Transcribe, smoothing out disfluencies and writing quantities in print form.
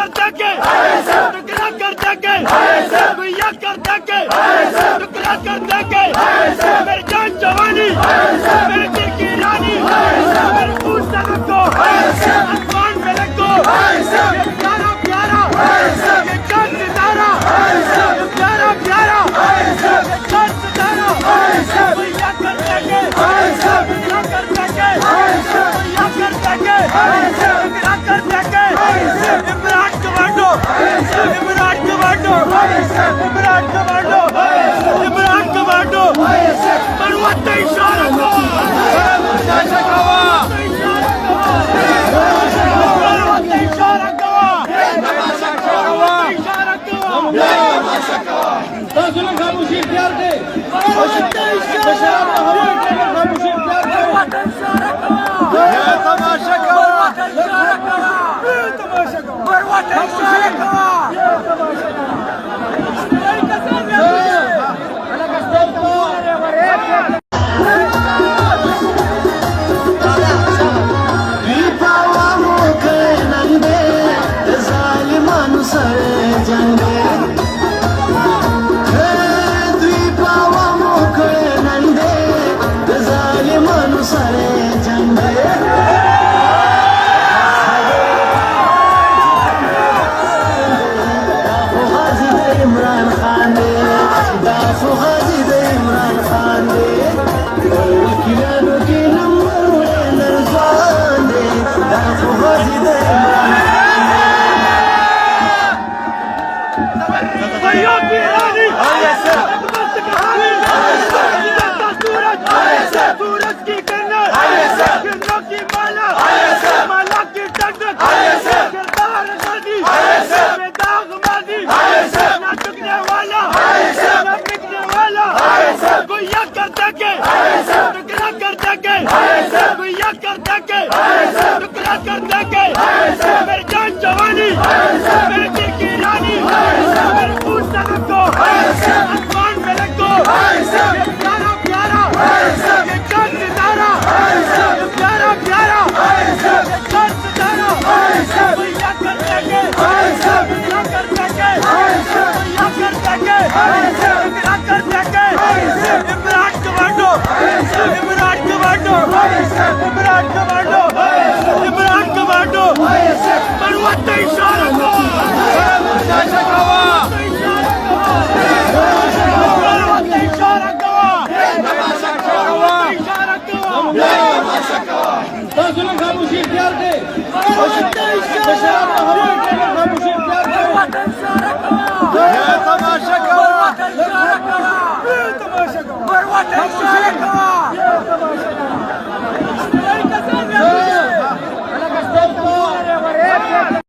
कर देंगे, टुकड़ा कर देंगे, भैया कर देंगे, टुकड़ा कर देंगे। मेरी जान जवानी, मेरे दिल की रानी, मेरे खून से रखो, आसमान में रखो, ये प्यारा प्यारा, ये चांद सितारा, ये प्यारा प्यारा, ये चांद सितारा। भैया कर देंगे, भैया कर देंगे, भैया कर देंगे, टुकड़ा कर देंगे। Imran commando, Imran commando, Imran commando, Imran commando, Marwat इशारा को, मरवत इशारा को, Özgür'ün kamusu ihtiyardı. Kamusu ihtiyardı. Ya tamaşa kava. भैया की रानी, मस्त कहानी, सूरज, सूरज की किरणें, किरणों की माला, माला की टकटक, किरदार गाजी, दाग बाजी, ना झुकने वाला, ना बिकने वाला। भैया कर देंगे, टुकड़ा कर देंगे, भैया कर देंगे, टुकड़ा कर देंगे। मेरी जान जवानी, मेरे दिल की रानी, मेरे खून से रखो, आसमान में रखो, ये प्यारा प्यारा, ये चांद सितारा, ये प्यारा प्यारा, ये चांद सितारा। भैया कर देंगे, भैया कर देंगे, भैया कर देंगे, टुकड़ा कर देंगे। Imran commando, Imran commando, Imran commando, Imran commando, Marwat इशारा को, Tamaşa kava. मरवत इशारा को, इशारा को। Özgür'ün kamusu ihtiyardı. Kamusu ihtiyardı. Ya tamaşa kava. Kamusu